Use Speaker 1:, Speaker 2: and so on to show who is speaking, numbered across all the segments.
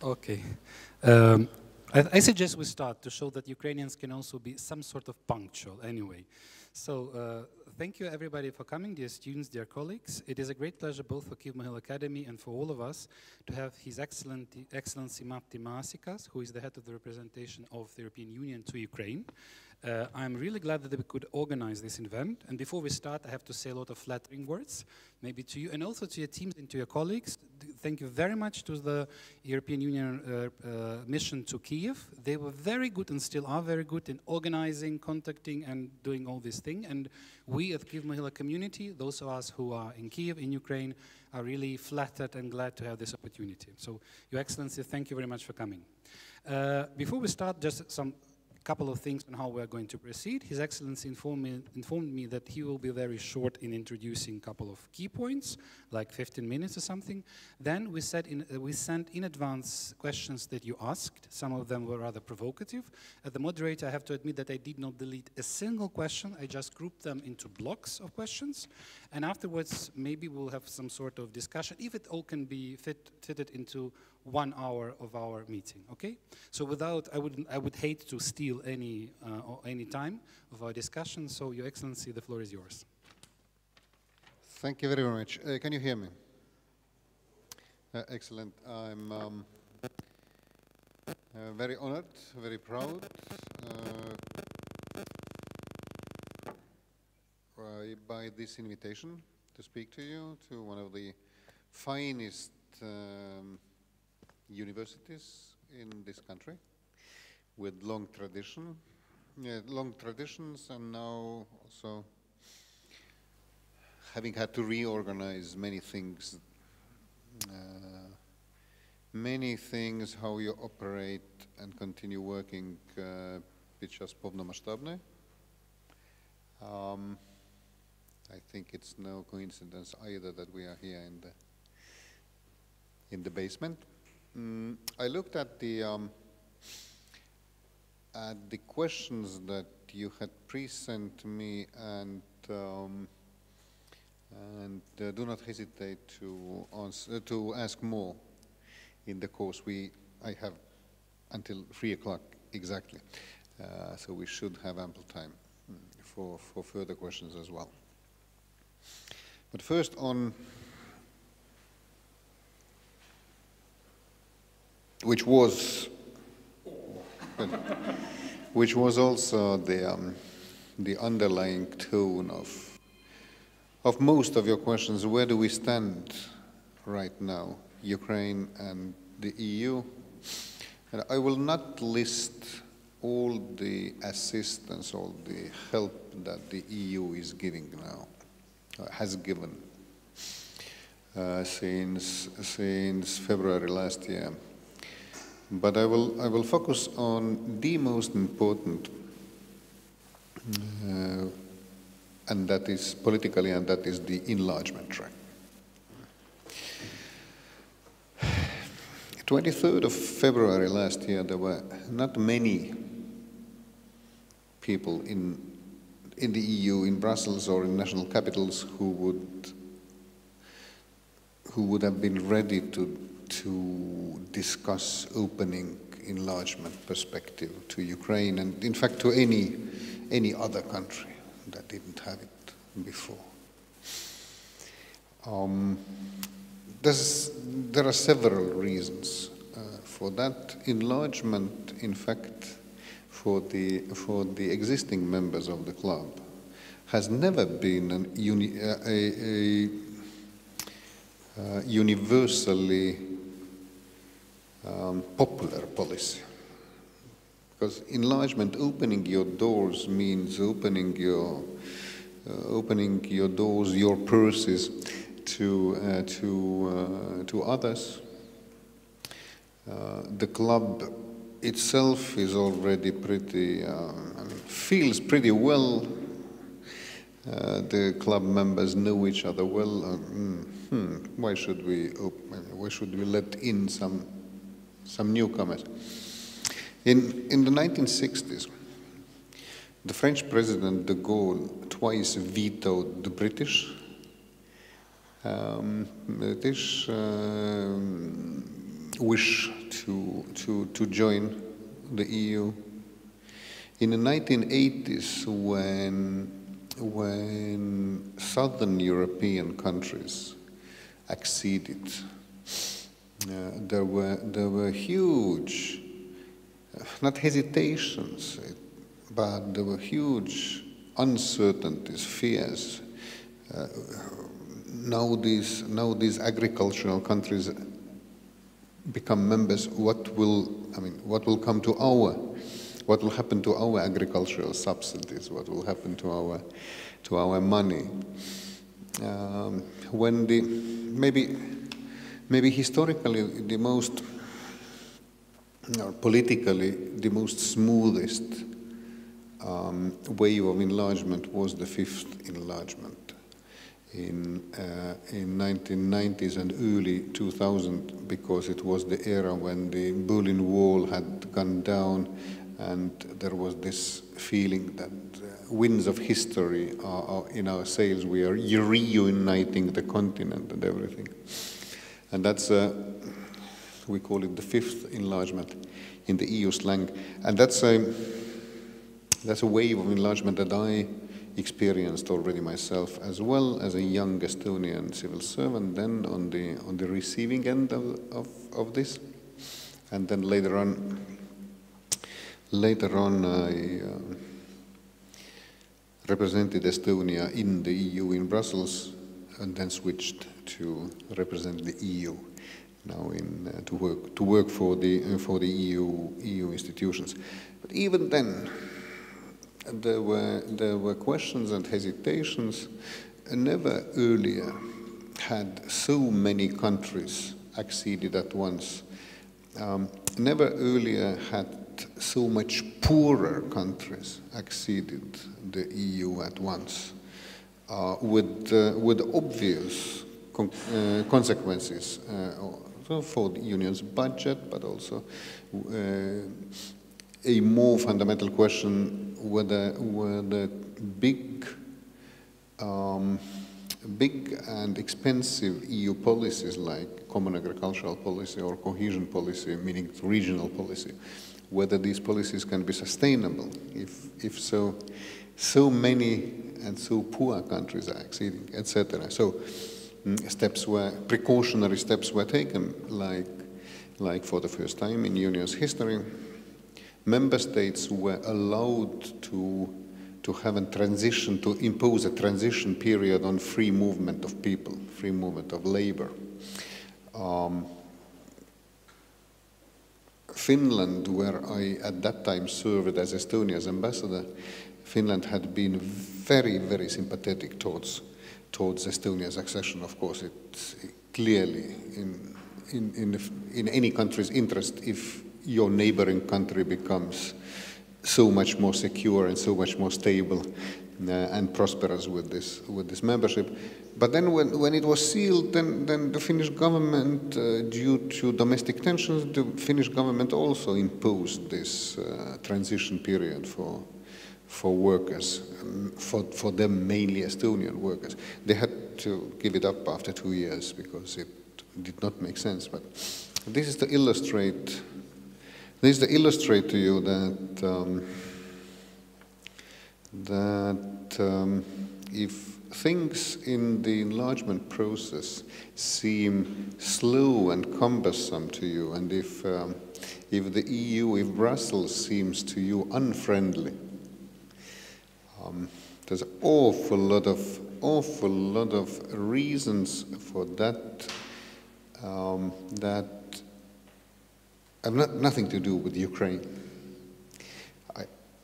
Speaker 1: Okay. I suggest we start to show that Ukrainians can also be some sort of punctual anyway. So thank you everybody for coming, dear students, dear colleagues. It is a great pleasure both for Kyiv-Mohyla Academy and for all of us to have His Excellency Matті Maasікас, who is the head of the representation of the European Union to Ukraine. I'm really glad that we could organize this event. And before we start, I have to say a lot of flattering words, maybe to you and also to your teams and to your colleagues. Thank you very much to the European Union mission to Kyiv. They were very good and still are very good in organizing, contacting, and doing all this thing. And we at Kyiv-Mohyla community, those of us who are in Kyiv, in Ukraine, are really flattered and glad to have this opportunity. So, Your Excellency, thank you very much for coming. Before we start, just some couple of things on how we're going to proceed. His Excellency informed me that he will be very short in introducing a couple of key points, like 15 minutes or something. Then we sent in advance questions that you asked. Some of them were rather provocative. As the moderator, I have to admit that I did not delete a single question. I just grouped them into blocks of questions. And afterwards, maybe we'll have some sort of discussion, if it all can be fitted into 1 hour of our meeting, okay? So I would hate to steal any time of our discussion, so Your Excellency, the floor is yours.
Speaker 2: Thank you very much. Can you hear me? Excellent. I'm very honored, very proud by this invitation to speak to you, to one of the finest universities in this country, with long traditions, and now also having had to reorganize many things, how you operate and continue working під час повномасштабної. I think it's no coincidence either that we are here in the basement. I looked at the questions that you had pre-sent me, and do not hesitate to ask more in the course. I have until 3 o'clock exactly, so we should have ample time for further questions as well. But first on which was also the underlying tone of most of your questions. Where do we stand right now, Ukraine and the EU? And I will not list all the assistance, all the help that the EU is giving now, has given since February last year. But I will focus on the most important, and that is politically, and that is the enlargement track. 23rd of February last year, there were not many people in the EU, in Brussels or in national capitals, who would have been ready to discuss opening enlargement perspective to Ukraine, and in fact to any other country that didn't have it before. There are several reasons for that. Enlargement, in fact, for the existing members of the club, has never been a universally popular policy, because enlargement, opening your doors, means opening your doors, your purses to others. The club itself is already pretty, feels pretty well. The club members know each other well. Why should we let in some newcomers? In the 1960s, the French President de Gaulle twice vetoed the British wish to join the EU. In the 1980s, when southern European countries acceded, there were huge, not hesitations, but there were huge uncertainties, fears. Now these agricultural countries become members. What will come to what will happen to our agricultural subsidies? What will happen to our money? When maybe historically the most, or politically the most smoothest wave of enlargement was the fifth enlargement in 1990s and early 2000, because it was the era when the Berlin Wall had gone down, and there was this feeling that winds of history are in our sails. We are reuniting the continent and everything. And that's, we call it the fifth enlargement in the EU slang. And that's a wave of enlargement that I experienced already myself, as well as a young Estonian civil servant, then on the receiving end of this. And then later on I represented Estonia in the EU in Brussels, and then switched to represent the EU now to work for the EU institutions. But even then, there were questions and hesitations. Never earlier had so many countries acceded at once. Never earlier had so much poorer countries acceded the EU at once, with obvious consequences for the Union's budget, but also a more fundamental question whether big and expensive EU policies like common agricultural policy or cohesion policy, meaning regional policy, whether these policies can be sustainable if so many and so poor countries are acceding, etc. So precautionary steps were taken, like for the first time in Union's history, member states were allowed to have a transition, to impose a transition period on free movement of people, free movement of labor. Finland, where I at that time served as Estonia's ambassador, Finland had been very, very sympathetic towards Estonia's accession. Of course, it's clearly in any country's interest if your neighboring country becomes so much more secure and so much more stable and prosperous with this membership. But then when it was sealed, then the Finnish government, due to domestic tensions, the Finnish government also imposed this transition period for workers, for them mainly Estonian workers. They had to give it up after 2 years because it did not make sense. But this is to illustrate to you that if things in the enlargement process seem slow and cumbersome to you, and if the EU, if Brussels seems to you unfriendly, there's an awful lot of reasons for that that have nothing to do with Ukraine.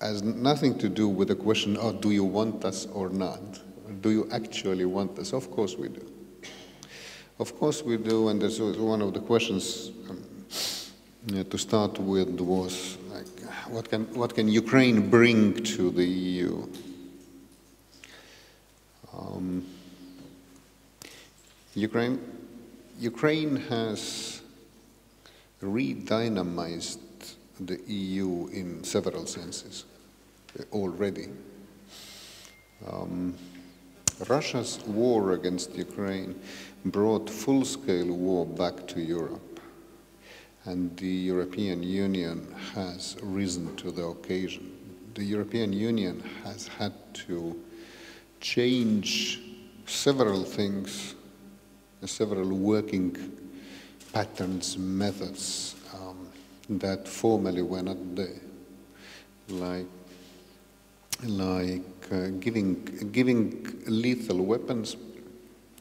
Speaker 2: Has nothing to do with the question, oh, do you want us or not? Do you actually want us? Of course we do. Of course we do, and this was one of the questions to start with was, like, what can Ukraine bring to the EU? Ukraine has redynamized the EU in several senses already. Russia's war against Ukraine brought full-scale war back to Europe. and the European Union has risen to the occasion. The European Union has had to change several things, several working patterns, methods that formerly were not there, like giving lethal weapons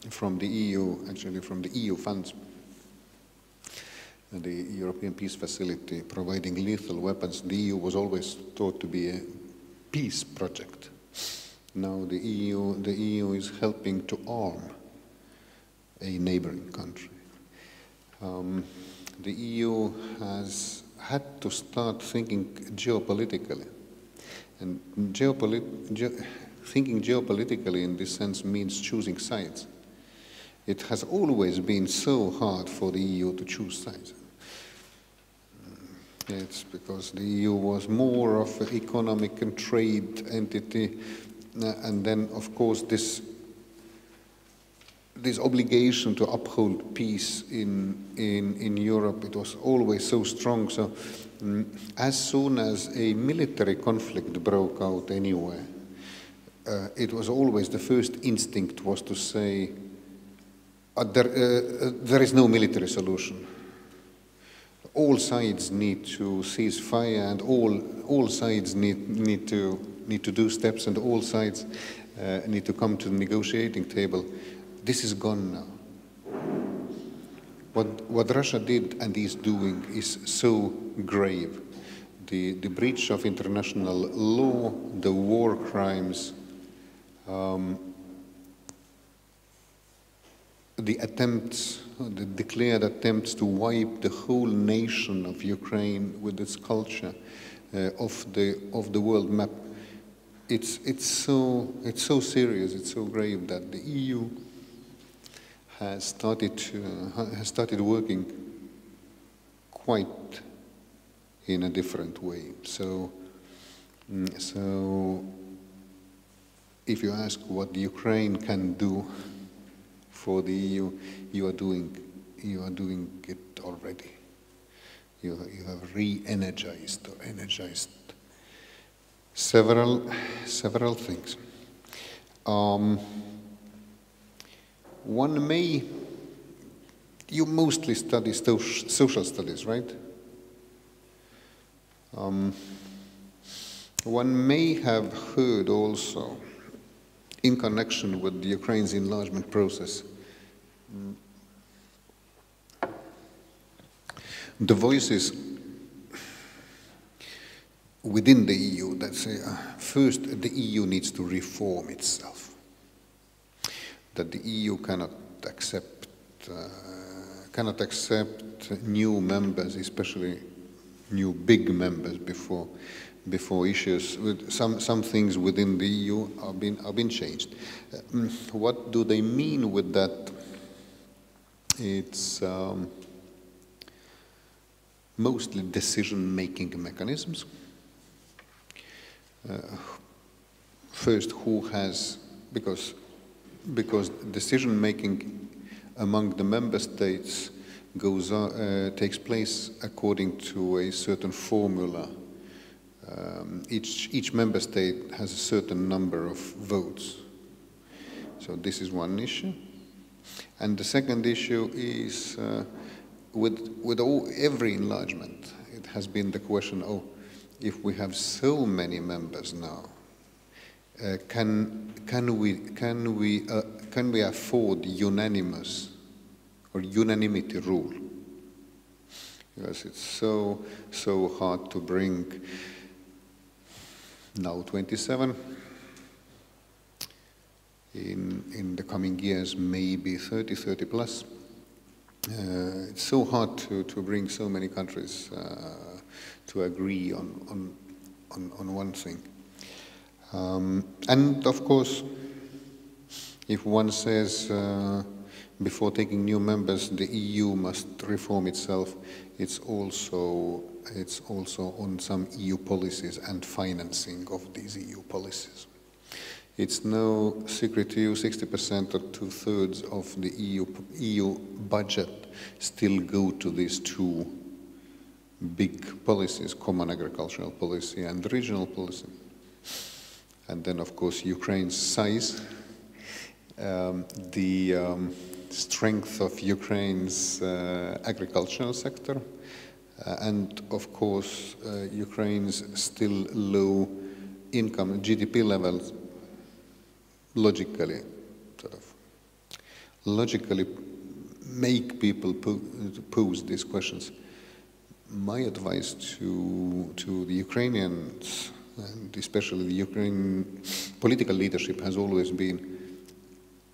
Speaker 2: from the EU, actually from the EU funds, the European Peace Facility, providing lethal weapons. The EU was always thought to be a peace project. Now the EU is helping to arm a neighboring country. The EU has had to start thinking geopolitically. And thinking geopolitically in this sense means choosing sides. It has always been so hard for the EU to choose sides. It's because the EU was more of an economic and trade entity, and then, of course, this obligation to uphold peace in Europe, it was always so strong. So as soon as a military conflict broke out anywhere, it was always the first instinct was to say, there is no military solution. All sides need to cease fire, and all sides need to do steps, and all sides need to come to the negotiating table. This is gone now. What Russia did and is doing is so grave. The breach of international law, the war crimes, the declared attempts to wipe the whole nation of Ukraine with its culture off the world map. It's so serious, it's so grave that the EU has started working quite in a different way. So if you ask what Ukraine can do for the EU, you are doing it already. You have re-energized or energized several things. You mostly study social studies, right? One may have heard also, in connection with the Ukraine's enlargement process, the voices within the EU that say, first, the EU needs to reform itself. That the EU cannot accept new members, especially new big members, before issues with some things within the EU are being changed. What do they mean with that? It's mostly decision-making mechanisms. First, who has, because decision-making among the member states takes place according to a certain formula. Each member state has a certain number of votes. So this is one issue. And the second issue is with every enlargement, it has been the question, if we have so many members now, can we afford unanimous or unanimity rule? Because it's so hard to bring now 27. In the coming years, maybe 30 plus. It's so hard to bring so many countries to agree on one thing. And of course, if one says before taking new members, the EU must reform itself, it's also on some EU policies and financing of these EU policies. It's no secret to you, 60% or 2/3 of the EU budget still go to these two big policies, common agricultural policy and regional policy. And then, of course, Ukraine's size, the strength of Ukraine's agricultural sector, and, of course, Ukraine's still low income, GDP levels, logically make people pose these questions. My advice to the Ukrainians, and especially the Ukrainian political leadership, has always been,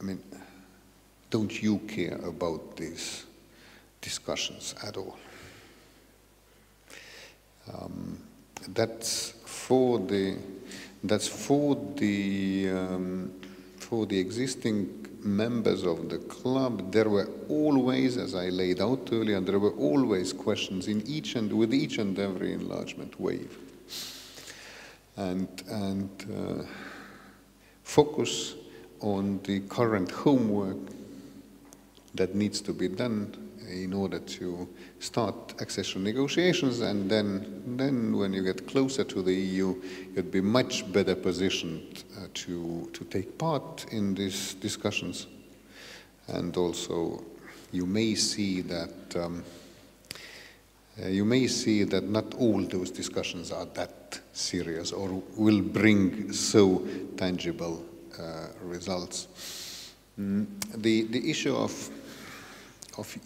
Speaker 2: I mean, don't you care about these discussions at all? That's for the existing members of the club. There were always, as I laid out earlier, there were always questions with each and every enlargement wave. And focus on the current homework that needs to be done in order to start accession negotiations, and then when you get closer to the EU, you'd be much better positioned to take part in these discussions. And also, you may see that not all those discussions are that serious or will bring so tangible results. The issue of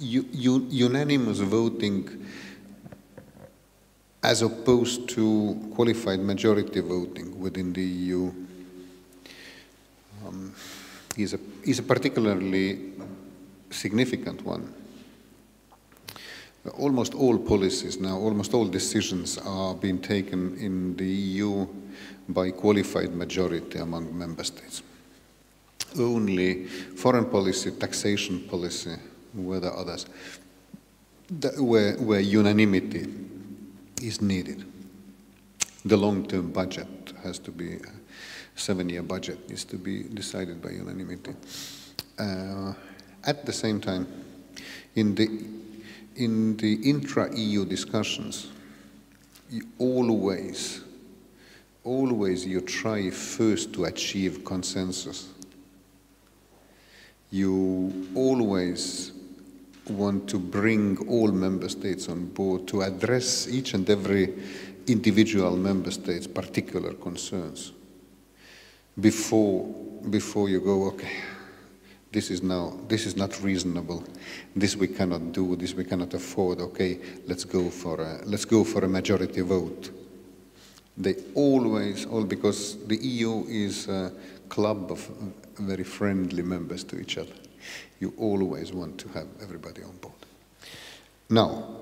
Speaker 2: unanimous voting as opposed to qualified majority voting within the EU is a particularly significant one. Almost all policies now, almost all decisions are being taken in the EU by qualified majority among member states. Only foreign policy, taxation policy, were the others where unanimity is needed. The long-term budget has to be, 7-year budget is to be decided by unanimity. At the same time, in the intra-EU discussions, you always you try first to achieve consensus. You always want to bring all member states on board to address each and every individual member state's particular concerns before you go, okay, this is not reasonable, this we cannot do, this we cannot afford, okay, let's go for a majority vote. They always, because the EU is a club of very friendly members to each other. You always want to have everybody on board. Now,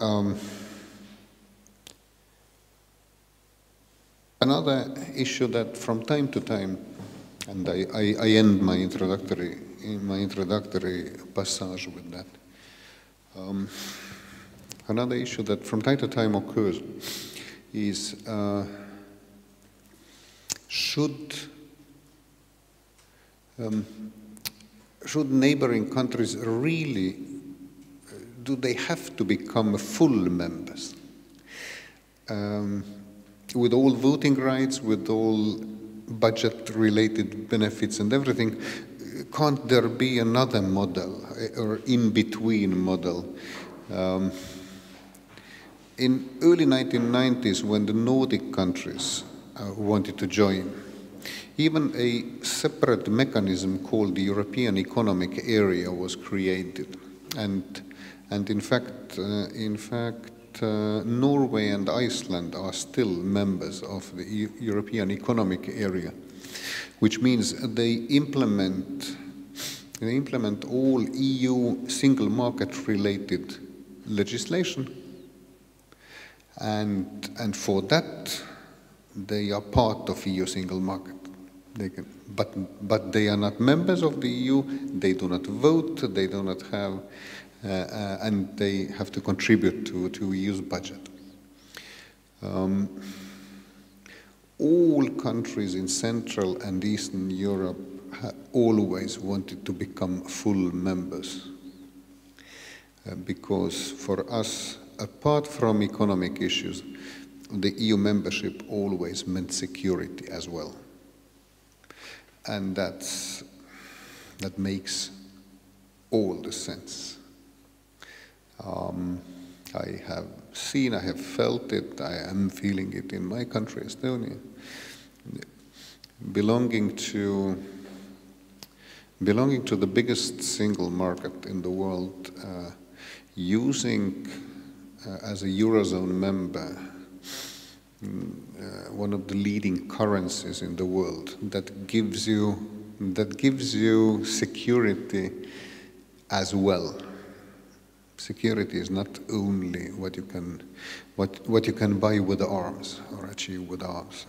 Speaker 2: another issue that from time to time, and I end my introductory passage with that. Another issue that from time to time occurs is should neighboring countries really, do they have to become full members? With all voting rights, with all budget-related benefits and everything, can't there be another model, or in-between model? In early 1990s, when the Nordic countries wanted to join, even a separate mechanism called the European Economic Area was created, and in fact, Norway and Iceland are still members of the European Economic Area, which means they implement all EU single market related legislation, and for that they are part of EU single market. They can, but they are not members of the EU. They do not vote. They do not have, and they have to contribute to EU's budget. All countries in Central and Eastern Europe always wanted to become full members, because for us apart from economic issues, the EU membership always meant security as well. And that makes all the sense. I have seen, I have felt it, I am feeling it in my country, Estonia. Belonging to the biggest single market in the world, using as a Eurozone member one of the leading currencies in the world that gives you security as well. Security is not only what you can buy with arms or achieve with arms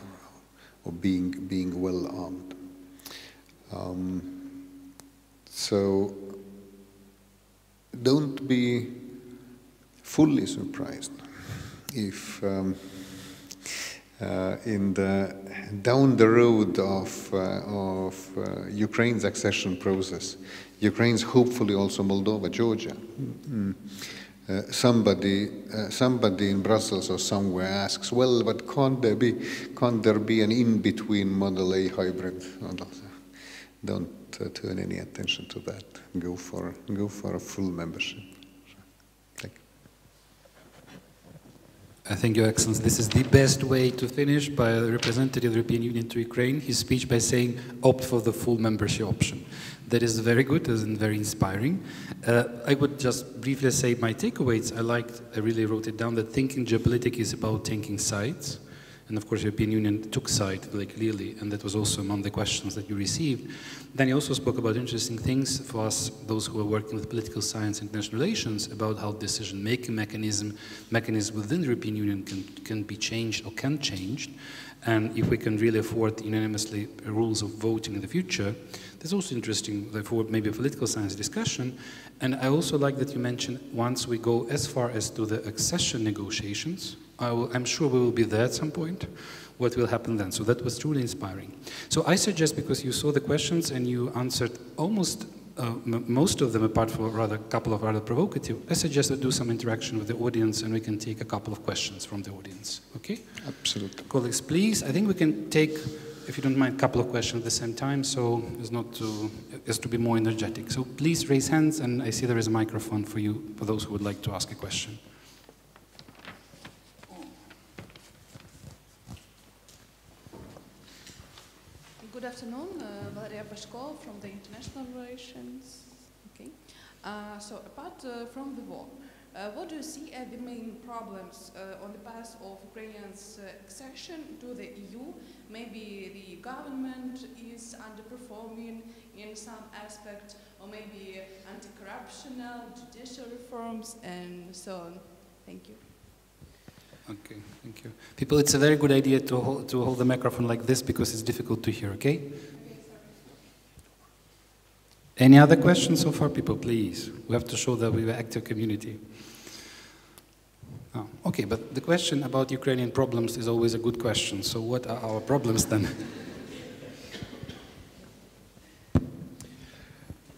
Speaker 2: or being well armed. So don't be fully surprised if down the road of Ukraine's accession process, Ukraine's hopefully also Moldova, Georgia. Somebody in Brussels or somewhere asks, well, but can't there be an in-between Model A hybrid? Don't turn any attention to that. Go for a full membership. Thank you.
Speaker 1: I thank Your Excellency. This is the best way to finish by a representative of the European Union to Ukraine, his speech by saying, opt for the full membership option. That is very good and very inspiring. I would just briefly say my takeaways. I really wrote it down, that thinking geopolitics is about taking sides. And of course, the European Union took side very clearly, and that was also among the questions that you received. Then he also spoke about interesting things for us, those who are working with political science and international relations, about how decision-making mechanisms within the European Union can be changed or can change. And if we can really afford unanimously rules of voting in the future, that's also interesting, therefore maybe a political science discussion. And I also like that you mentioned once we go as far as to the accession negotiations, I'm sure we will be there at some point, what will happen then. So that was truly inspiring. So I suggest, because you saw the questions and you answered almost most of them, apart from a couple of rather provocative, I suggest we do some interaction with the audience and we can take a couple of questions from the audience. Okay?
Speaker 2: Absolutely.
Speaker 1: Colleagues, please, I think we can take, if you don't mind, a couple of questions at the same time, so as to be more energetic. So please raise hands, and I see there is a microphone for you, for those who would like to ask a question.
Speaker 3: Good afternoon, Valeria Pashko from the International Relations. Okay. So apart from the war, what do you see as the main problems on the path of Ukraine's accession to the EU? Maybe the government is underperforming in some aspect, or maybe anti-corruptional, judicial reforms, and so on. Thank you.
Speaker 1: Okay, thank you. People, it's a very good idea to hold the microphone like this because it's difficult to hear, okay? Any other questions so far, people, please? We have to show that we are an active community. Oh, okay, but the question about Ukrainian problems is always a good question. So what are our problems then?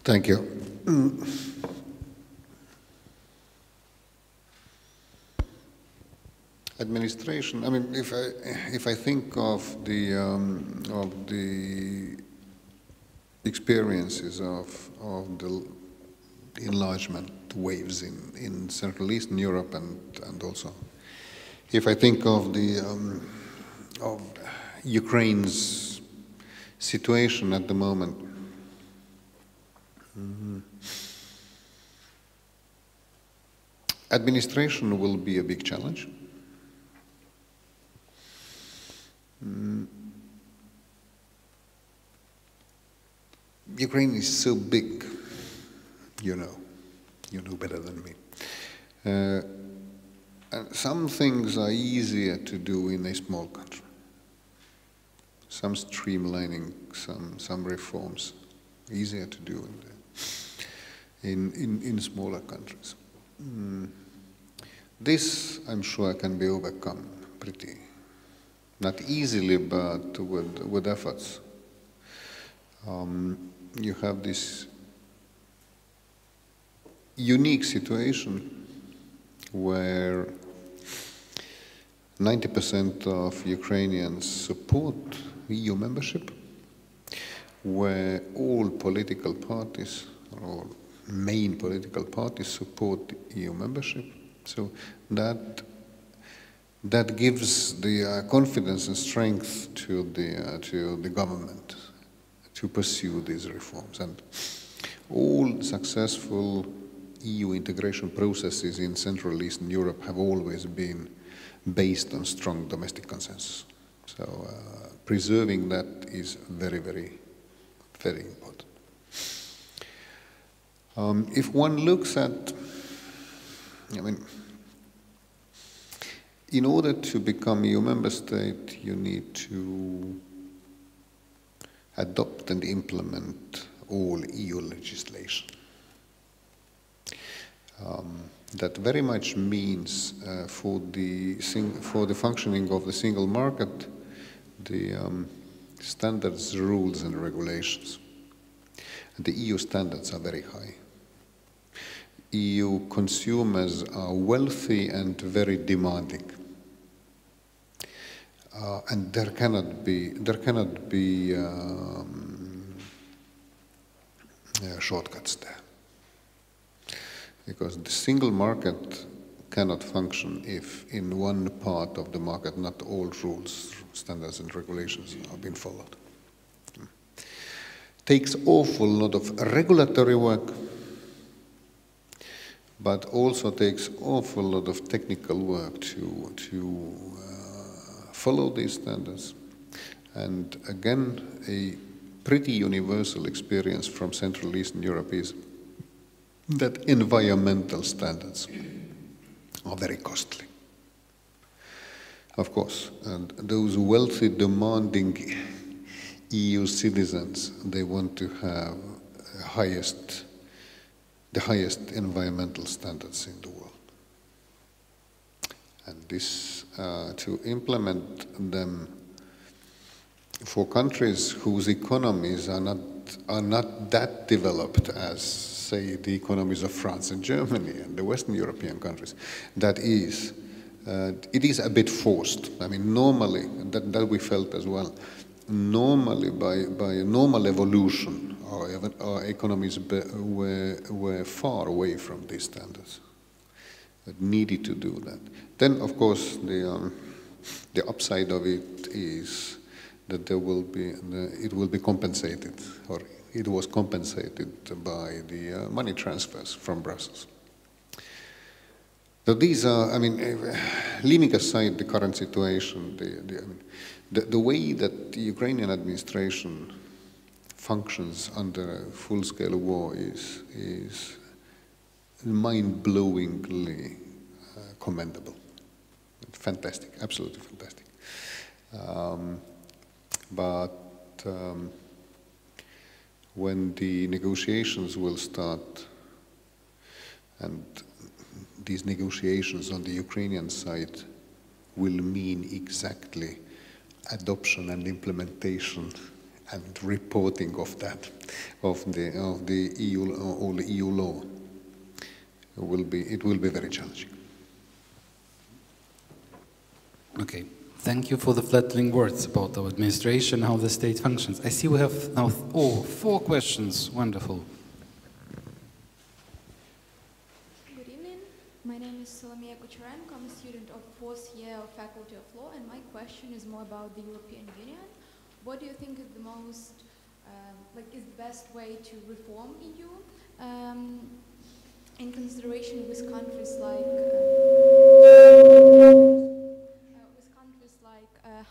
Speaker 2: Thank you. Administration. I mean, if I think of the experiences of the enlargement waves in Central Eastern Europe and also, if I think of of Ukraine's situation at the moment, administration will be a big challenge. Ukraine is so big, you know better than me. And some things are easier to do in a small country. Some streamlining, some reforms, easier to do in smaller countries. This, I'm sure, can be overcome pretty. Not easily, but with efforts. You have this unique situation where 90% of Ukrainians support EU membership, where all political parties, or main political parties, support EU membership. So that gives the confidence and strength to the government to pursue these reforms. And all successful EU integration processes in Central and Eastern Europe have always been based on strong domestic consensus. So preserving that is very, very, very important. If one looks at, I mean, in order to become EU member state, you need to adopt and implement all EU legislation. That very much means for the functioning of the single market, the standards, rules and regulations. The EU standards are very high. EU consumers are wealthy and very demanding. And there cannot be shortcuts there. Because the single market cannot function if in one part of the market not all rules, standards and regulations are being followed. Takes awful lot of regulatory work, but also takes awful lot of technical work to follow these standards. And again, a pretty universal experience from Central Eastern Europe is that environmental standards are very costly. Of course, and those wealthy, demanding EU citizens, they want to have the highest environmental standards in the world. And this, to implement them for countries whose economies are not that developed as, say, the economies of France and Germany and the Western European countries, it is a bit forced. I mean, normally, that we felt as well, normally by normal evolution, our economies were far away from these standards, but needed to do that. Then, of course, the upside of it is that it will be compensated, or it was compensated by the money transfers from Brussels. So these are, I mean, leaving aside the current situation, the way that the Ukrainian administration functions under a full-scale war is mind-blowingly commendable. Fantastic, absolutely fantastic. But when the negotiations will start, and these negotiations on the Ukrainian side will mean exactly adoption and implementation and reporting of that, of the EU, all the EU law, it will be very challenging.
Speaker 1: Okay. Thank you for the flattering words about our administration, how the state functions. I see we have now 4 questions. Wonderful.
Speaker 4: Good evening. My name is Solomia Kucherenko. I'm a student of 4th year of Faculty of Law, and my question is more about the European Union. What do you think is the most, is the best way to reform EU in consideration with countries like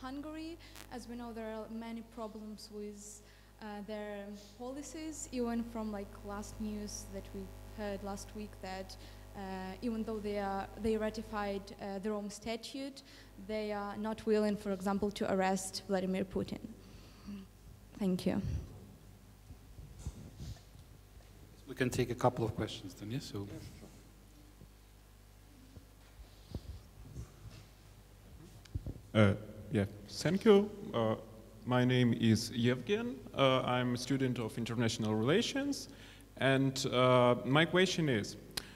Speaker 4: Hungary? As we know, there are many problems with their policies, even from last news that we heard last week that even though they ratified the Rome Statute, they are not willing, for example, to arrest Vladimir Putin. Thank you.
Speaker 1: We can take a couple of questions then, yes? So.
Speaker 5: Yeah, thank you. My name is Yevgen. I'm a student of international relations, and my question is,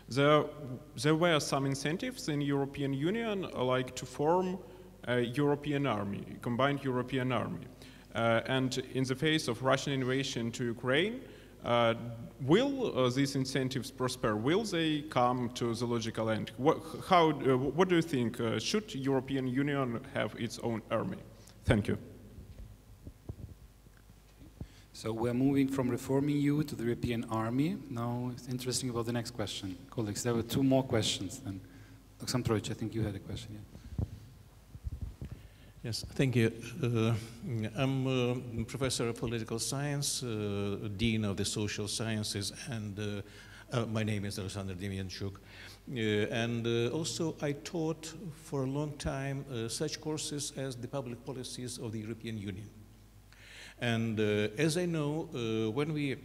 Speaker 5: There were some incentives in European Union, like to form a European army, a combined European army. And in the face of Russian invasion to Ukraine, will these incentives prosper? Will they come to the logical end? What do you think? Should European Union have its own army? Thank you.
Speaker 1: So we're moving from reforming you to the European army. Now it's interesting about the next question. Colleagues, there were two more questions then. Oksana Troich, I think you had a question, yeah.
Speaker 6: Yes, thank you. I'm a professor of political science, dean of the social sciences, and my name is Alexander Demyanchuk. And also I taught for a long time such courses as the public policies of the European Union. And as I know, when we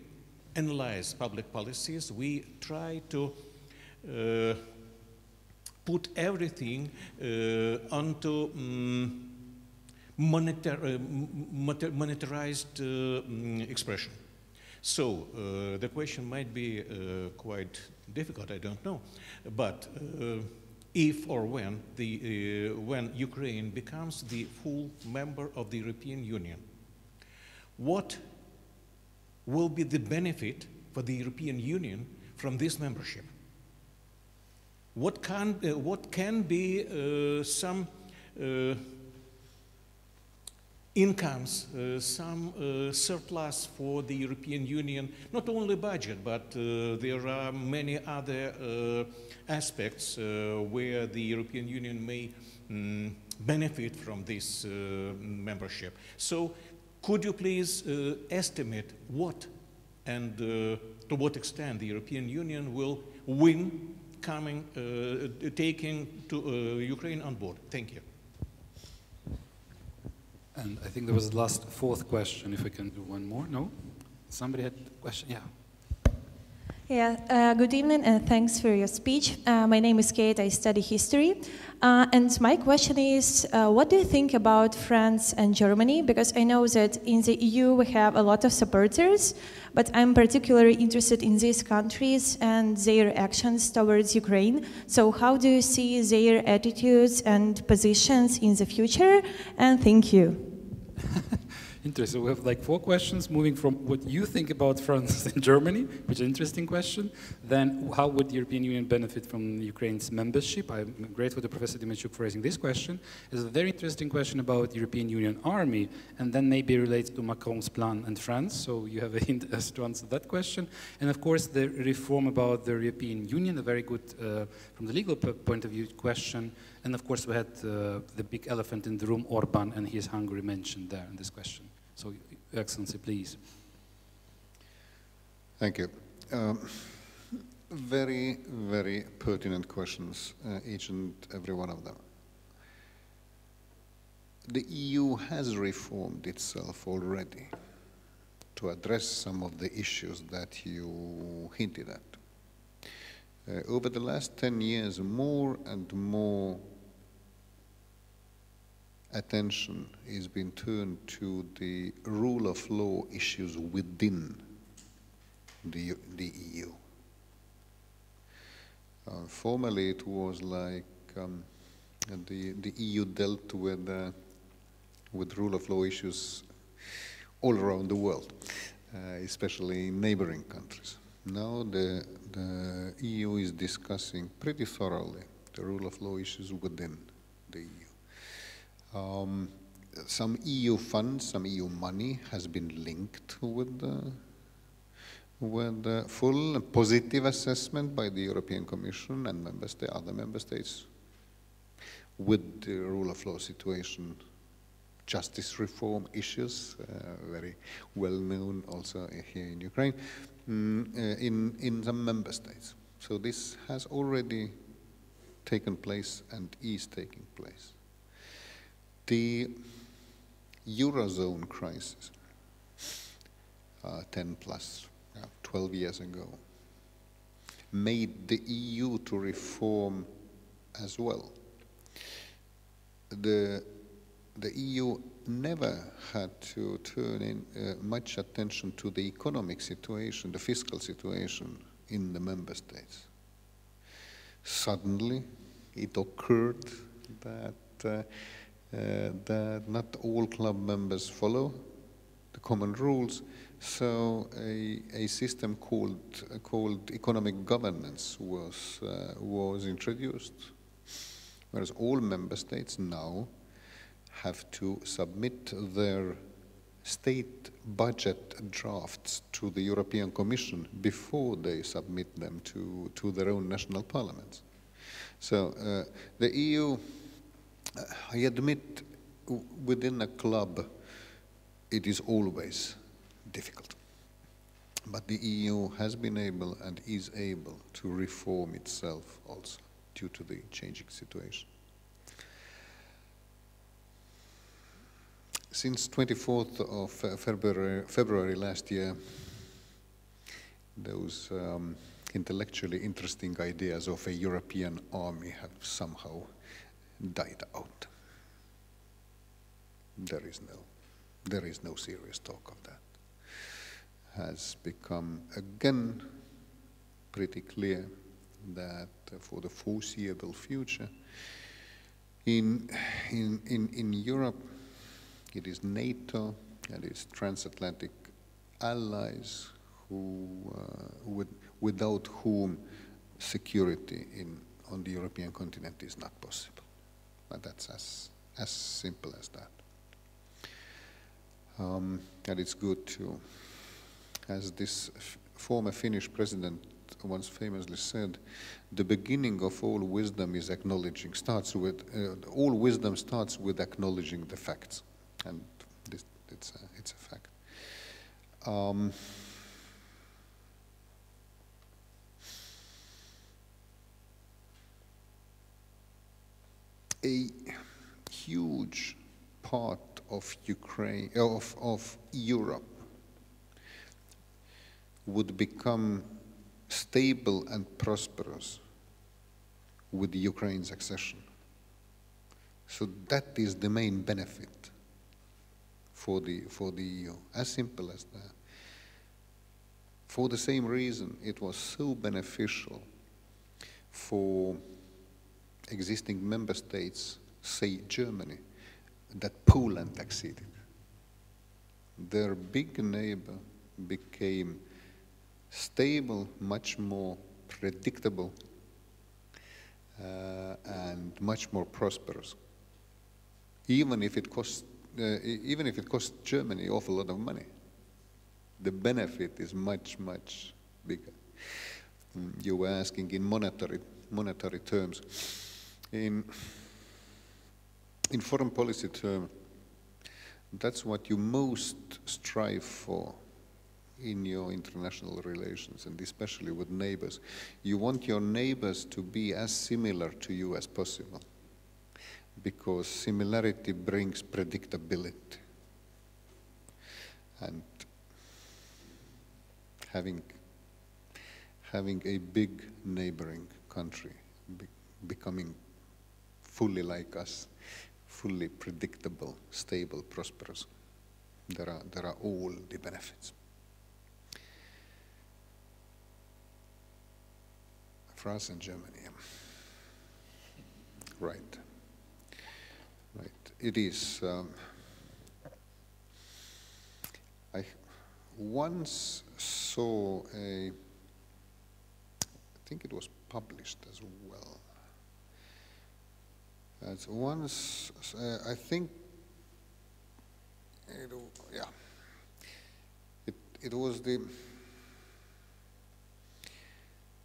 Speaker 6: analyze public policies, we try to put everything onto monetarized expression. So the question might be quite difficult, I don't know, but if or when Ukraine becomes the full member of the European Union, what will be the benefit for the European Union from this membership? What can be some incomes, some surplus for the European Union, not only budget, but there are many other aspects where the European Union may benefit from this membership. So could you please estimate what and to what extent the European Union will win taking to Ukraine on board? Thank you.
Speaker 1: And I think there was the last fourth question, if we can do one more. No? Somebody had a question? Yeah.
Speaker 7: Yeah, good evening and thanks for your speech. My name is Kate, I study history. And my question is, what do you think about France and Germany? Because I know that in the EU we have a lot of supporters, but I'm particularly interested in these countries and their actions towards Ukraine. So how do you see their attitudes and positions in the future? And thank you.
Speaker 1: Interesting. We have like 4 questions, moving from what you think about France and Germany, which is an interesting question. Then, how would the European Union benefit from Ukraine's membership? I'm grateful to Professor Demyanchuk for raising this question. It's a very interesting question about the European Union army, and then maybe relates to Macron's plan and France. So you have a hint as to answer that question. And of course, the reform about the European Union, a very good, from the legal point of view, question. And of course, we had the big elephant in the room, Orban, and his Hungary mentioned there in this question. So, Your Excellency, please.
Speaker 2: Thank you. Very, very pertinent questions, each and every one of them. The EU has reformed itself already to address some of the issues that you hinted at. Over the last 10 years, more and more attention is being turned to the rule of law issues within the EU. Formerly, it was like the EU dealt with rule of law issues all around the world, especially in neighboring countries. Now the EU is discussing pretty thoroughly the rule of law issues within the EU. Some EU funds, some EU money has been linked with full positive assessment by the European Commission and other member states with the rule of law situation, justice reform issues, very well known also here in Ukraine, in some member states. So this has already taken place and is taking place. The Eurozone crisis, 12 years ago, made the EU to reform as well. The EU never had to turn in much attention to the economic situation, the fiscal situation in the member states. Suddenly, it occurred that not all club members follow the common rules, so a system called economic governance was introduced, whereas all member states now have to submit their state budget drafts to the European Commission before they submit them to their own national parliaments. So the EU, I admit, within a club, it is always difficult. But the EU has been able and is able to reform itself also due to the changing situation. Since 24th of February last year, those intellectually interesting ideas of a European army have somehow died out. There is no serious talk of that. Has become again pretty clear that for the foreseeable future in Europe, it is NATO and its transatlantic allies without whom security on the European continent is not possible. But that's as simple as that. And it's good to, as this former Finnish president once famously said, the beginning of all wisdom is acknowledging, all wisdom starts with acknowledging the facts. And it's a fact. A huge part of Ukraine, of Europe, would become stable and prosperous with Ukraine's accession. So that is the main benefit for the EU, as simple as that. For the same reason, it was so beneficial for existing member states, say Germany, that Poland acceded. Their big neighbor became stable, much more predictable, and much more prosperous. Even if it costs Germany an awful lot of money, the benefit is much, much bigger. You were asking in monetary terms. In foreign policy terms, that's what you most strive for in your international relations, and especially with neighbors. You want your neighbors to be as similar to you as possible, because similarity brings predictability. And having a big neighboring country becoming fully like us, fully predictable, stable, prosperous, there are all the benefits. France and Germany, right. It is, I once saw I think it was published as well. As once, I think, it was the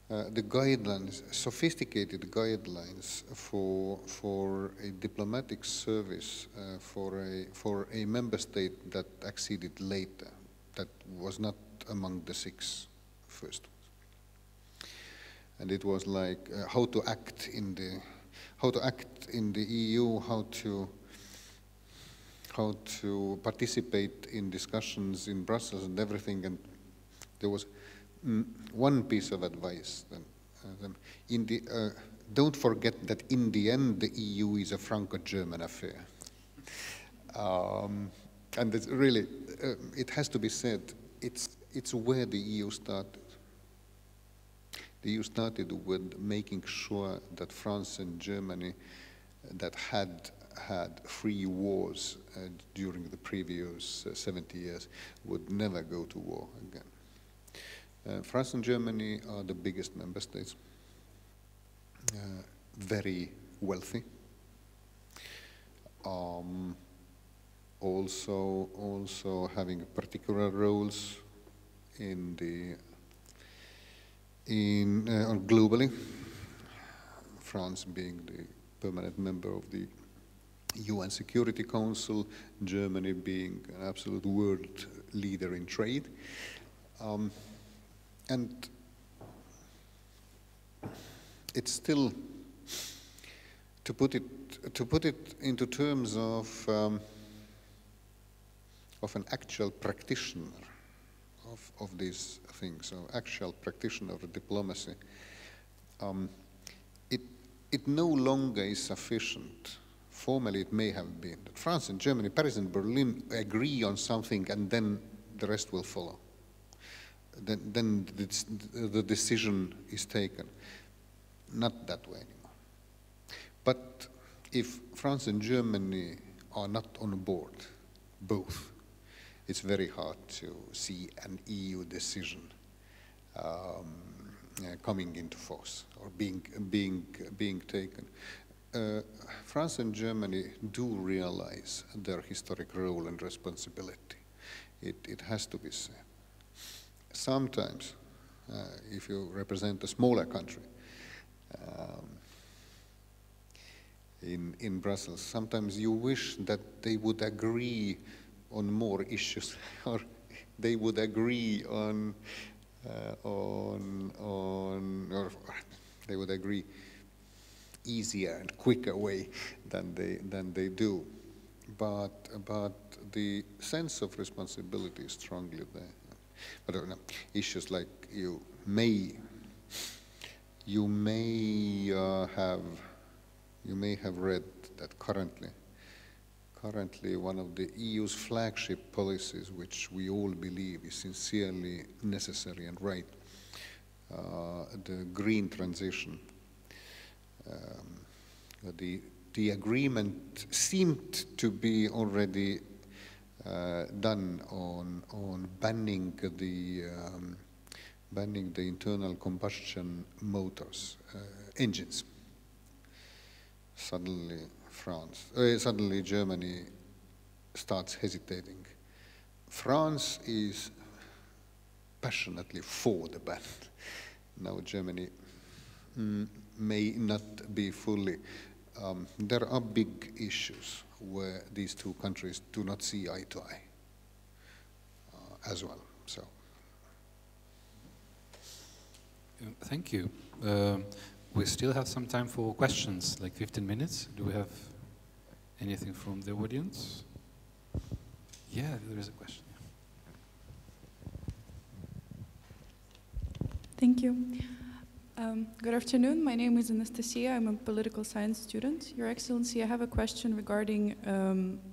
Speaker 2: guidelines, sophisticated guidelines for a diplomatic service for a member state that acceded later, that was not among the 6 first ones. And it was like how to act in the EU, how to participate in discussions in Brussels and everything. And there was one piece of advice. Don't forget that in the end, the EU is a Franco-German affair. And it's really, it has to be said, it's where the EU started. The EU started with making sure that France and Germany, that had free wars during the previous 70 years, would never go to war again. France and Germany are the biggest member states, very wealthy. Also having particular roles globally. France being the permanent member of the UN Security Council, Germany being an absolute world leader in trade, and it's still, to put it into terms of an actual practitioner of these things, so actual practitioner of diplomacy, it no longer is sufficient. Formally, it may have been that France and Germany, Paris and Berlin agree on something, and then the rest will follow. Then the decision is taken. Not that way anymore. But if France and Germany are not on board, both, it's very hard to see an EU decision coming into force or being taken. France and Germany do realize their historic role and responsibility. It has to be said. Sometimes, if you represent a smaller country in Brussels, sometimes you wish that they would agree on more issues, or they would agree or they would agree easier and quicker way than they do. But the sense of responsibility is strongly there. But issues like you may have read that currently one of the EU's flagship policies, which we all believe is sincerely necessary and right, the green transition. The agreement seemed to be already done on banning the internal combustion motors, engines. Suddenly Germany starts hesitating. France is passionately for the ban. Now Germany may not be fully. There are big issues where these two countries do not see eye to eye as well. So,
Speaker 1: thank you. We still have some time for questions, like 15 minutes. Do we have anything from the audience? Yeah, there is a question.
Speaker 8: Thank you. Good afternoon. My name is Anastasia. I'm a political science student. Your Excellency, I have a question regarding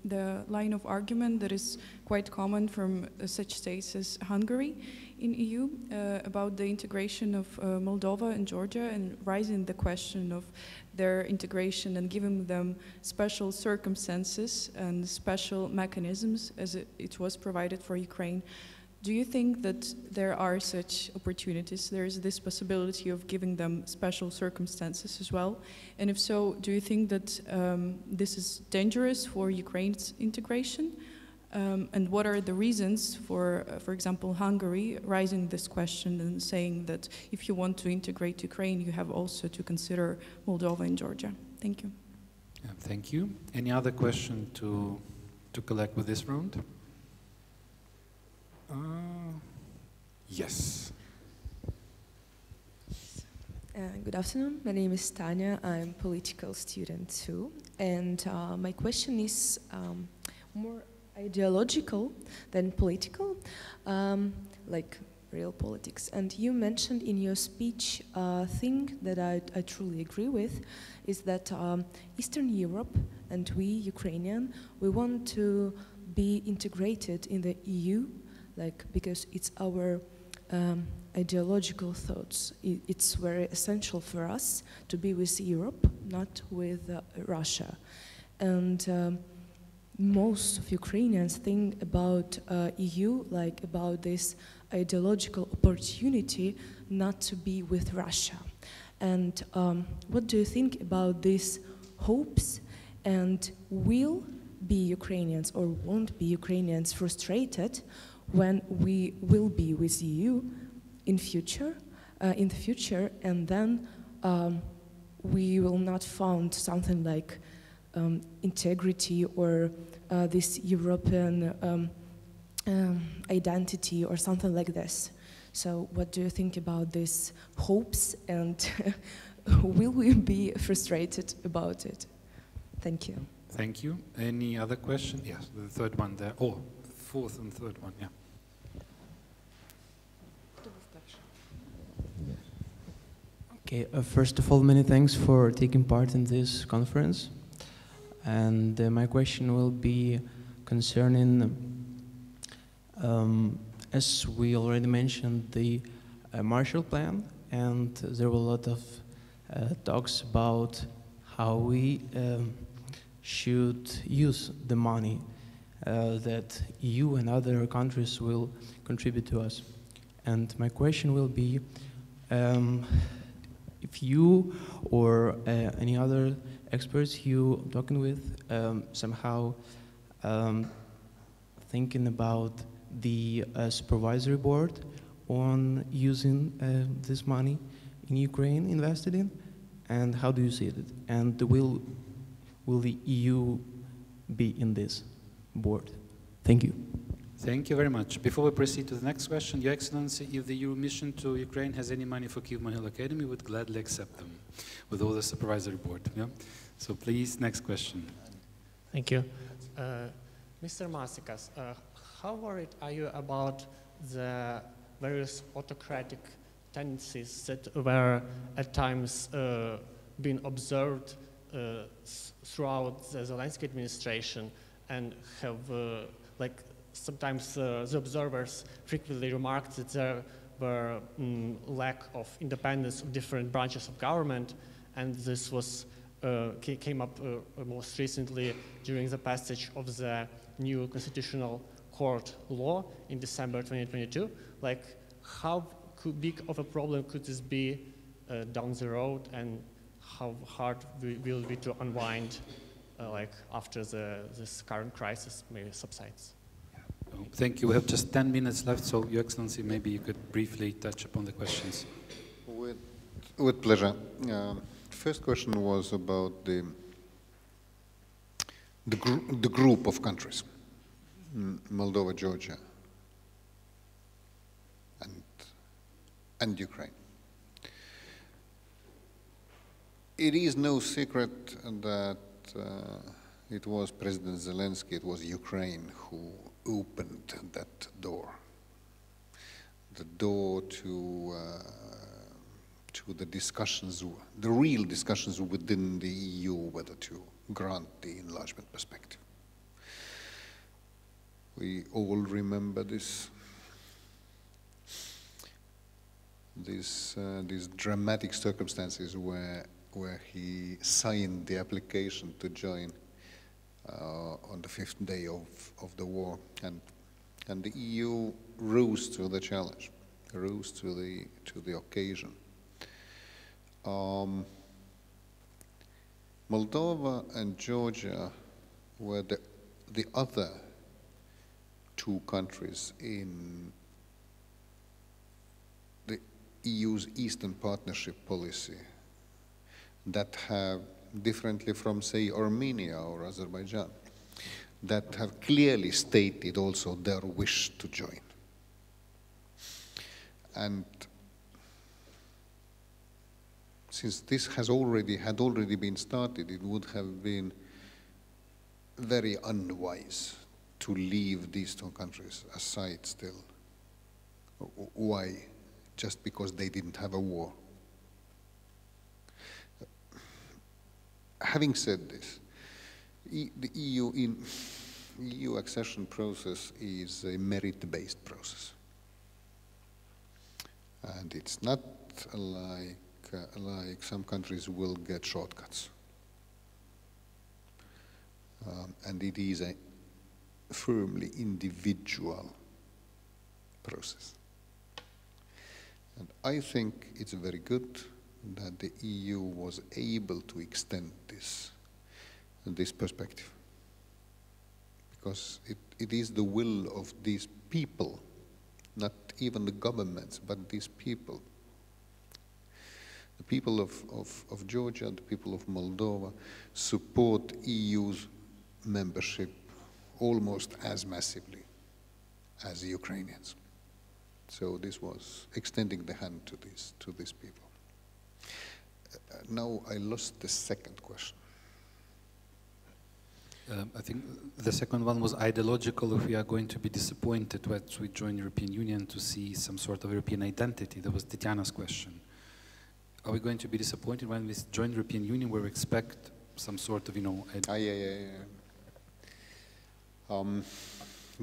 Speaker 8: the line of argument that is quite common from such states as Hungary in EU about the integration of Moldova and Georgia, and raising the question of their integration and giving them special circumstances and special mechanisms as it was provided for Ukraine. Do you think that there are such opportunities? There is this possibility of giving them special circumstances as well? And if so, do you think that this is dangerous for Ukraine's integration? And what are the reasons for example, Hungary raising this question and saying that if you want to integrate Ukraine, you have also to consider Moldova and Georgia? Thank you.
Speaker 1: Thank you. Any other question to collect with this round? Yes.
Speaker 9: Good afternoon. My name is Tanya. I'm a political student too. And my question is more ideological than political, like real politics. And you mentioned in your speech a thing that I truly agree with, is that Eastern Europe and we, Ukrainian, we want to be integrated in the EU, like, because it's our ideological thoughts. It's very essential for us to be with Europe, not with Russia. And most of Ukrainians think about EU like about this ideological opportunity not to be with Russia. And what do you think about these hopes, and will be Ukrainians or won't be Ukrainians frustrated when we will be with EU in the future, and then we will not find something like integrity or this European identity or something like this. So what do you think about these hopes, and will we be frustrated about it? Thank you.
Speaker 1: Thank you. Any other question? Yes, the third one there. Oh, fourth and third one, yeah.
Speaker 10: Okay, first of all, many thanks for taking part in this conference. And my question will be concerning, as we already mentioned, the Marshall Plan, and there were a lot of talks about how we should use the money that EU and other countries will contribute to us. And my question will be, if you or any other experts you talking with somehow thinking about the supervisory board on using this money in Ukraine invested in, and how do you see it? And will the EU be in this board? Thank you.
Speaker 1: Thank you very much. Before we proceed to the next question, Your Excellency, if the EU mission to Ukraine has any money for Kyiv-Mohyla Academy, we would gladly accept them with all the supervisory board. Yeah? So please, next question.
Speaker 11: Thank you. Mr. Maasikas, how worried are you about the various autocratic tendencies that were at times being observed throughout the Zelensky administration, and have sometimes the observers frequently remarked that there were lack of independence of different branches of government, and this was came up most recently during the passage of the new constitutional court law in December 2022. Like, how big of a problem could this be down the road, and how hard will it be to unwind after this current crisis maybe subsides?
Speaker 1: Thank you. We have just 10 minutes left, so Your Excellency, maybe you could briefly touch upon the questions.
Speaker 2: With pleasure. First question was about the group of countries, Moldova, Georgia, and Ukraine. It is no secret that it was President Zelensky, it was Ukraine who opened that door. The door to the discussions, the real discussions within the EU, whether to grant the enlargement perspective. We all remember these dramatic circumstances where he signed the application to join on the 5th day of the war, and the EU rose to the challenge, rose to the occasion. Moldova and Georgia were the other two countries in the EU's Eastern Partnership policy that have, differently from, say, Armenia or Azerbaijan, that have clearly stated also their wish to join. And since this had already been started, it would have been very unwise to leave these two countries aside still. Why? Just because they didn't have a war. Having said this, the EU accession process is a merit-based process. And it's not like some countries will get shortcuts. And it is a firmly individual process. And I think it's very good that the EU was able to extend this perspective. Because it is the will of these people, not even the governments, but these people. The people of Georgia, the people of Moldova support EU's membership almost as massively as the Ukrainians. So this was extending the hand to these people. Now I lost the second question.
Speaker 1: I think the second one was ideological, if we are going to be disappointed once we join the European Union to see some sort of European identity. That was Tatiana's question. Are we going to be disappointed when we join the European Union where we expect some sort of,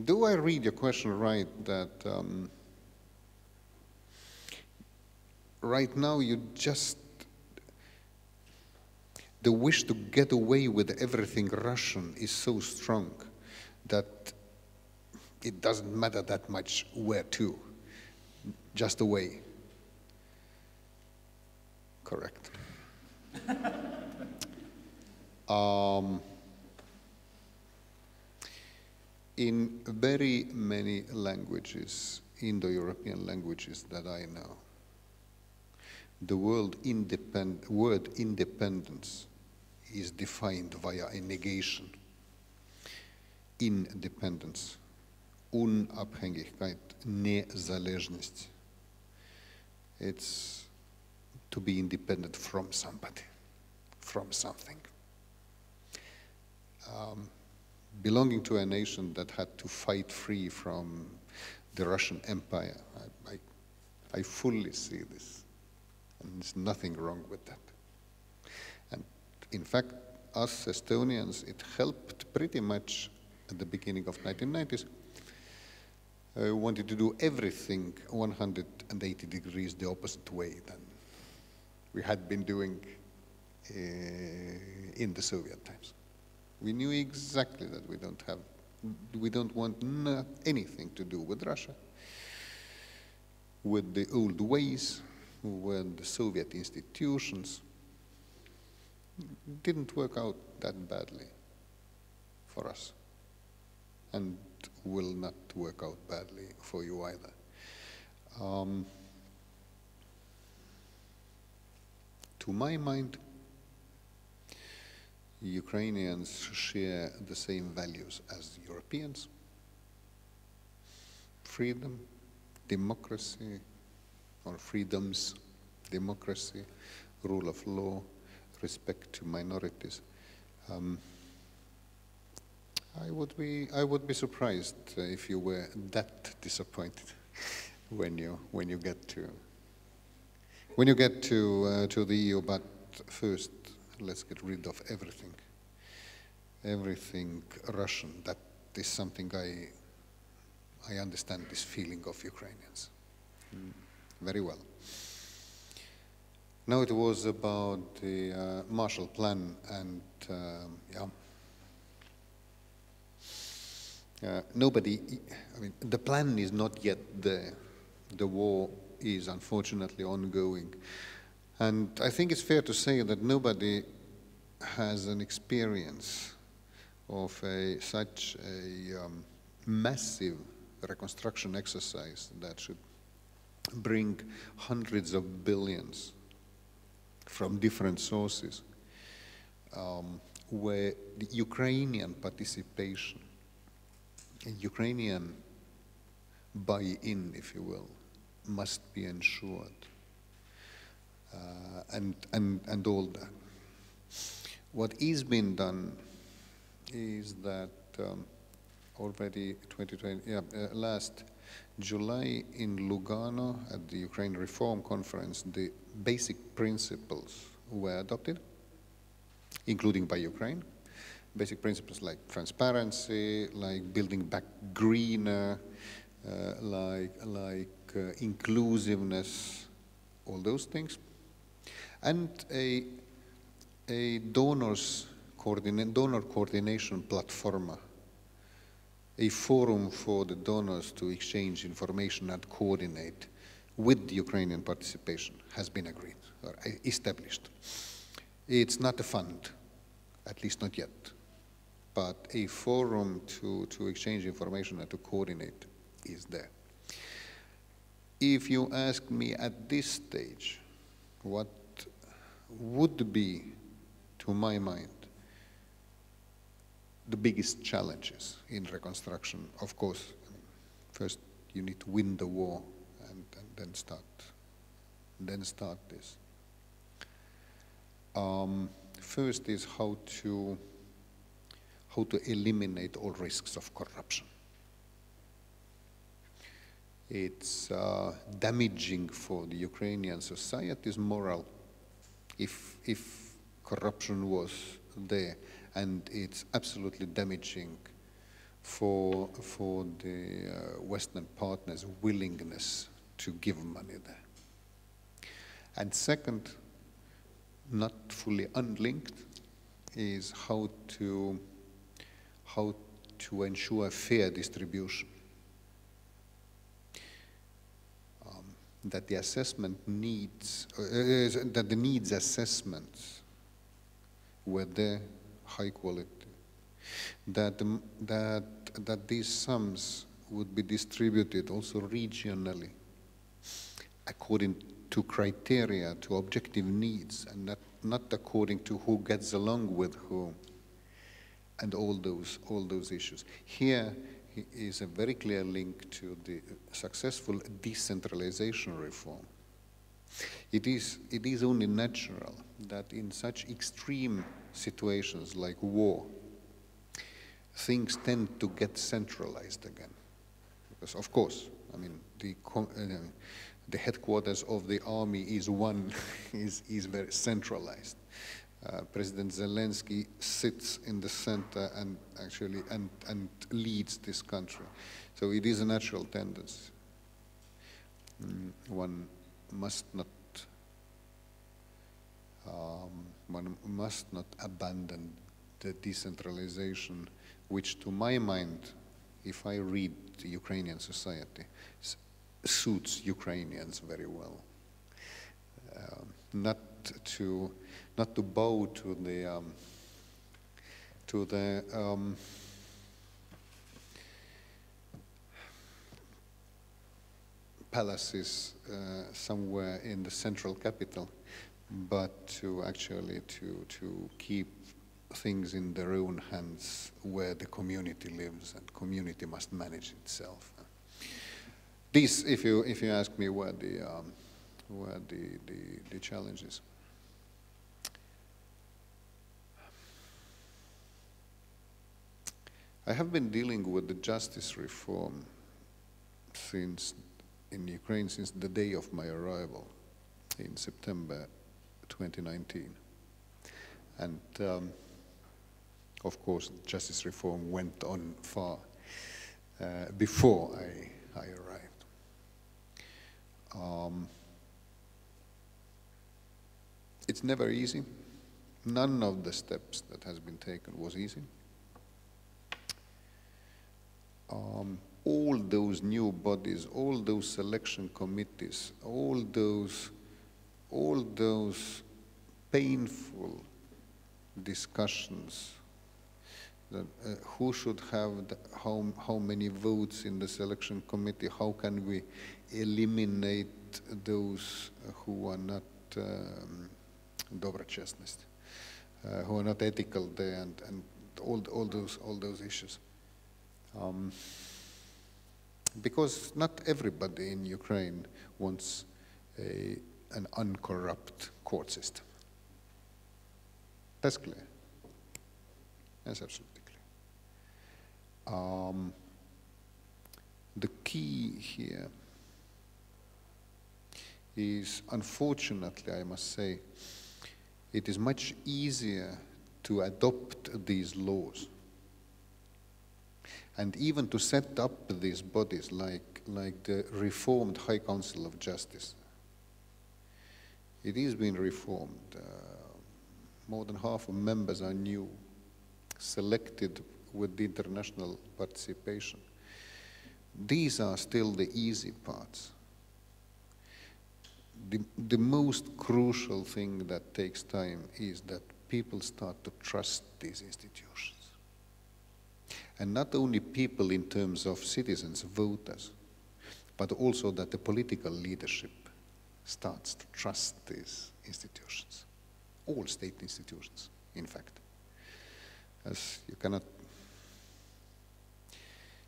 Speaker 2: do I read your question right, that right now you just, the wish to get away with everything Russian is so strong that it doesn't matter that much where to, just away. Correct. In very many languages, Indo-European languages that I know, the word independence is defined via a negation. Independence, unabhängigkeit, незалежность. It's to be independent from somebody, from something. Belonging to a nation that had to fight free from the Russian Empire, I fully see this. And there's nothing wrong with that. And in fact, us Estonians, it helped pretty much at the beginning of 1990s. Wanted to do everything 180 degrees the opposite way than we had been doing in the Soviet times. We knew exactly that we don't want anything to do with Russia, with the old ways, with the Soviet institutions. It didn't work out that badly for us, and will not work out badly for you either. To my mind, Ukrainians share the same values as Europeans: freedom, democracy, or freedoms, democracy, rule of law, respect to minorities. I would be surprised if you were that disappointed when you get to the EU. But first, let's get rid of everything Russian. That is something I understand, this feeling of Ukrainians very well. Now it was about the Marshall Plan, and the plan is not yet there. The war is unfortunately ongoing. And I think it's fair to say that nobody has an experience of such a massive reconstruction exercise that should bring hundreds of billions from different sources, where the Ukrainian participation, Ukrainian buy-in, if you will, must be ensured, and all that. What is being done is that already last July in Lugano at the Ukraine Reform Conference, the basic principles were adopted, including by Ukraine. Basic principles like transparency, like building back greener, like inclusiveness, all those things, and a donor coordination platform, a forum for the donors to exchange information and coordinate with Ukrainian participation has been agreed or established. It's not a fund, at least not yet, but a forum to exchange information and to coordinate is there. If you ask me at this stage, what would be, to my mind, the biggest challenges in reconstruction? Of course, first you need to win the war and then start this. First is how to eliminate all risks of corruption. It's damaging for the Ukrainian society's morale if corruption was there, and it's absolutely damaging for the Western partners' willingness to give money there. And second, not fully unlinked, is how to ensure fair distribution. That the assessment needs, that the needs assessments were there, high quality, that these sums would be distributed also regionally according to criteria, to objective needs, and not according to who gets along with whom, and all those issues. Here is a very clear link to the successful decentralization reform. It is only natural that in such extreme situations like war, things tend to get centralized again. Because of course, I mean, the headquarters of the army is very centralized. President Zelensky sits in the center and actually and leads this country. So it is a natural tendency. One must not abandon the decentralization, which to my mind, if I read the Ukrainian society, suits Ukrainians very well. Not to bow to the palaces somewhere in the central capital, but to actually to keep things in their own hands where the community lives, and community must manage itself. These, if you ask me, were the challenges. I have been dealing with the justice reform in Ukraine since the day of my arrival in September 2019. And of course, justice reform went on far before I arrived. It's never easy. None of the steps that has been taken was easy. All those new bodies, all those selection committees, all those painful discussions, that who should have how many votes in the selection committee, how can we eliminate those who are not dobrochestность, who are not ethical there, and all those issues. Because not everybody in Ukraine wants an uncorrupt court system. That's clear. That's absolutely clear. The key here is, unfortunately, I must say, it is much easier to adopt these laws And even to set up these bodies like the reformed High Council of Justice. It is being reformed. More than half of members are new, selected with the international participation. These are still the easy parts. The most crucial thing that takes time is that people start to trust these institutions. And not only people in terms of citizens, voters, but also that the political leadership starts to trust these institutions. All state institutions, in fact. As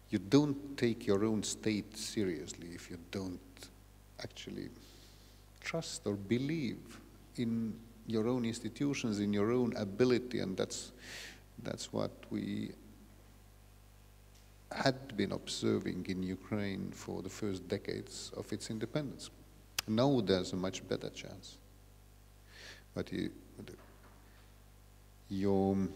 Speaker 2: you don't take your own state seriously if you don't actually trust or believe in your own institutions, in your own ability, and that's what we had been observing in Ukraine for the first decades of its independence. Now there's a much better chance. But your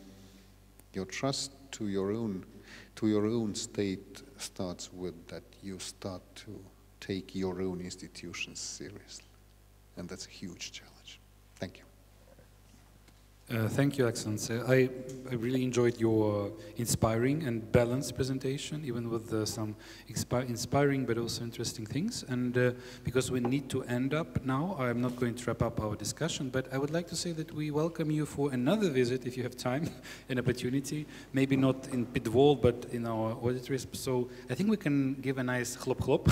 Speaker 2: trust to your own state starts with that you start to take your own institutions seriously. And that's a huge challenge. Thank you.
Speaker 1: Thank you, Excellency. I really enjoyed your inspiring and balanced presentation, even with some inspiring but also interesting things. And because we need to end up now, I'm not going to wrap up our discussion, but I would like to say that we welcome you for another visit if you have time and opportunity. Maybe not in Pidvol, but in our auditories. So I think we can give a nice chlop chlop.